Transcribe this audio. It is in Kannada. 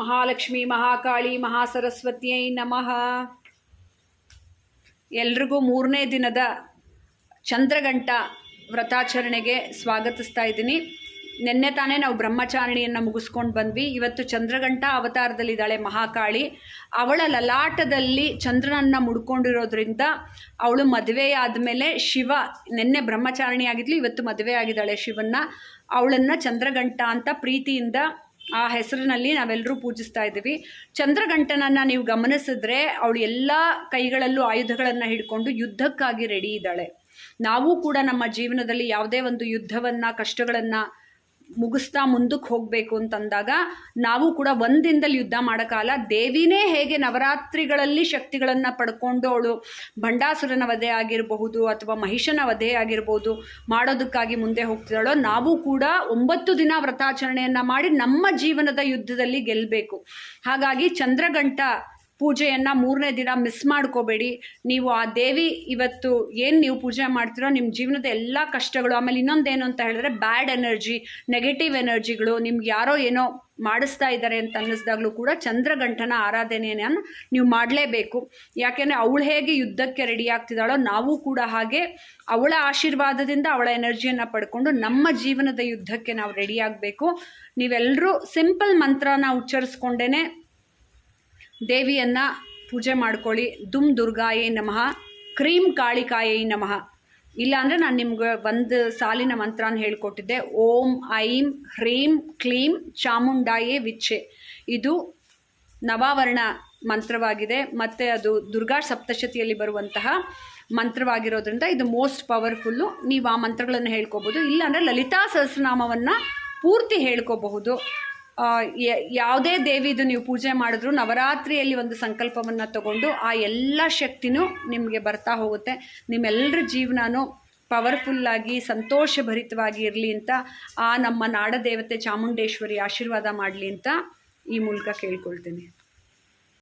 ಮಹಾಲಕ್ಷ್ಮಿ, ಮಹಾಕಾಳಿ, ಮಹಾಸರಸ್ವತಿಯೈ ನಮಃ. ಎಲ್ರಿಗೂ 3ನೇ ದಿನದ ಚಂದ್ರಘಂಟ ವ್ರತಾಚರಣೆಗೆ ಸ್ವಾಗತಿಸ್ತಾ ಇದ್ದೀನಿ. ನಿನ್ನೆ ತಾನೇ ನಾವು ಬ್ರಹ್ಮಚಾರಿಣಿಯನ್ನು ಮುಗಿಸ್ಕೊಂಡು ಬಂದ್ವಿ. ಇವತ್ತು ಚಂದ್ರಘಂಟ ಅವತಾರದಲ್ಲಿದ್ದಾಳೆ ಮಹಾಕಾಳಿ. ಅವಳ ಲಲಾಟದಲ್ಲಿ ಚಂದ್ರನನ್ನು ಮುಡ್ಕೊಂಡಿರೋದ್ರಿಂದ ಅವಳು ಮದುವೆ ಆದಮೇಲೆ ಶಿವ, ನಿನ್ನೆ ಬ್ರಹ್ಮಚಾರಿಣಿ ಆಗಿದ್ಲು, ಇವತ್ತು ಮದುವೆ ಆಗಿದ್ದಾಳೆ ಶಿವನ್ನ. ಅವಳನ್ನು ಚಂದ್ರಘಂಟ ಅಂತ ಪ್ರೀತಿಯಿಂದ ಆ ಹೆಸರಿನಲ್ಲಿ ನಾವೆಲ್ಲರೂ ಪೂಜಿಸ್ತಾ ಇದ್ದೀವಿ. ಚಂದ್ರಘಂಟನನ್ನು ನೀವು ಗಮನಿಸಿದ್ರೆ ಅವಳು ಎಲ್ಲ ಕೈಗಳಲ್ಲೂ ಆಯುಧಗಳನ್ನು ಹಿಡ್ಕೊಂಡು ಯುದ್ಧಕ್ಕಾಗಿ ರೆಡಿ ಇದ್ದಾಳೆ. ನಾವು ಕೂಡ ನಮ್ಮ ಜೀವನದಲ್ಲಿ ಯಾವುದೇ ಒಂದು ಯುದ್ಧವನ್ನು, ಕಷ್ಟಗಳನ್ನು ಮುಗಿಸ್ತಾ ಮುಂದಕ್ಕೆ ಹೋಗಬೇಕು ಅಂತಂದಾಗ ನಾವು ಕೂಡ ಒಂದಿಂದಲೇ ಯುದ್ಧ ಮಾಡೋಕ್ಕಲ್ಲ. ದೇವಿನೇ ಹೇಗೆ ನವರಾತ್ರಿಗಳಲ್ಲಿ ಶಕ್ತಿಗಳನ್ನು ಪಡ್ಕೊಂಡು ಅವಳು ಭಂಡಾಸುರನ ವಧೆ ಆಗಿರಬಹುದು ಅಥವಾ ಮಹಿಷನ ವಧೆ ಆಗಿರ್ಬೋದು ಮಾಡೋದಕ್ಕಾಗಿ ಮುಂದೆ ಹೋಗ್ತಿದ್ದಾಳೋ, ನಾವು ಕೂಡ 9 ದಿನ ವ್ರತಾಚರಣೆಯನ್ನು ಮಾಡಿ ನಮ್ಮ ಜೀವನದ ಯುದ್ಧದಲ್ಲಿ ಗೆಲ್ಲಬೇಕು. ಹಾಗಾಗಿ ಚಂದ್ರಘಂಟ ಪೂಜೆಯನ್ನು 3ನೇ ದಿನ ಮಿಸ್ ಮಾಡ್ಕೋಬೇಡಿ. ನೀವು ಆ ದೇವಿ ಇವತ್ತು ಏನು ನೀವು ಪೂಜೆ ಮಾಡ್ತೀರೋ ನಿಮ್ಮ ಜೀವನದ ಎಲ್ಲ ಕಷ್ಟಗಳು, ಆಮೇಲೆ ಇನ್ನೊಂದೇನು ಅಂತ ಹೇಳಿದ್ರೆ ಬ್ಯಾಡ್ ಎನರ್ಜಿ, ನೆಗೆಟಿವ್ ಎನರ್ಜಿಗಳು, ನಿಮ್ಗೆ ಯಾರೋ ಏನೋ ಮಾಡಿಸ್ತಾ ಇದ್ದಾರೆ ಅಂತ ಅನ್ನಿಸ್ದಾಗಲೂ ಕೂಡ ಚಂದ್ರಘಂಟನ ಆರಾಧನೆಯನ್ನು ನೀವು ಮಾಡಲೇಬೇಕು. ಯಾಕೆಂದರೆ ಅವಳು ಹೇಗೆ ಯುದ್ಧಕ್ಕೆ ರೆಡಿ ಆಗ್ತಿದ್ದಾಳೋ ನಾವು ಕೂಡ ಹಾಗೆ ಅವಳ ಆಶೀರ್ವಾದದಿಂದ ಅವಳ ಎನರ್ಜಿಯನ್ನು ಪಡ್ಕೊಂಡು ನಮ್ಮ ಜೀವನದ ಯುದ್ಧಕ್ಕೆ ನಾವು ರೆಡಿ ಆಗಬೇಕು. ನೀವೆಲ್ಲರೂ ಸಿಂಪಲ್ ಮಂತ್ರನ ಉಚ್ಚರಿಸ್ಕೊಂಡೇ ದೇವಿಯನ್ನು ಪೂಜೆ ಮಾಡ್ಕೊಳ್ಳಿ. ದುಮ್ ದುರ್ಗಾಯೇ ನಮಃ, ಕ್ರೀಂ ಕಾಳಿಕಾಯೇ ನಮಃ. ಇಲ್ಲಾಂದರೆ ನಾನು ನಿಮ್ಗೆ ಒಂದು ಸಾಲಿನ ಮಂತ್ರನ ಹೇಳ್ಕೊಟ್ಟಿದ್ದೆ. ಓಂ ಐಂ ಹ್ರೀಂ ಕ್ಲೀಂ ಚಾಮುಂಡಾಯೇ ವಿಚ್ಚೆ. ಇದು ನವಾವರ್ಣ ಮಂತ್ರವಾಗಿದೆ ಮತ್ತು ಅದು ದುರ್ಗಾ ಸಪ್ತಶತಿಯಲ್ಲಿ ಬರುವಂತಹ ಮಂತ್ರವಾಗಿರೋದ್ರಿಂದ ಇದು ಮೋಸ್ಟ್ ಪವರ್ಫುಲ್ಲು. ನೀವು ಆ ಮಂತ್ರಗಳನ್ನು ಹೇಳ್ಕೊಬೋದು. ಇಲ್ಲಾಂದರೆ ಲಲಿತಾ ಸಹಸ್ರನಾಮವನ್ನು ಪೂರ್ತಿ ಹೇಳ್ಕೋಬಹುದು. ಯಾವುದೇ ದೇವಿದು ನೀವು ಪೂಜೆ ಮಾಡಿದ್ರು ನವರಾತ್ರಿಯಲ್ಲಿ ಒಂದು ಸಂಕಲ್ಪವನ್ನು ತಗೊಂಡು ಆ ಎಲ್ಲ ಶಕ್ತಿನೂ ನಿಮಗೆ ಬರ್ತಾ ಹೋಗುತ್ತೆ. ನಿಮ್ಮೆಲ್ಲರ ಜೀವನನೂ ಪವರ್ಫುಲ್ಲಾಗಿ ಸಂತೋಷಭರಿತವಾಗಿ ಇರಲಿ ಅಂತ ಆ ನಮ್ಮ ನಾಡದೇವತೆ ಚಾಮುಂಡೇಶ್ವರಿ ಆಶೀರ್ವಾದ ಮಾಡಲಿ ಅಂತ ಈ ಮೂಲಕ ಕೇಳ್ಕೊಳ್ತೀನಿ.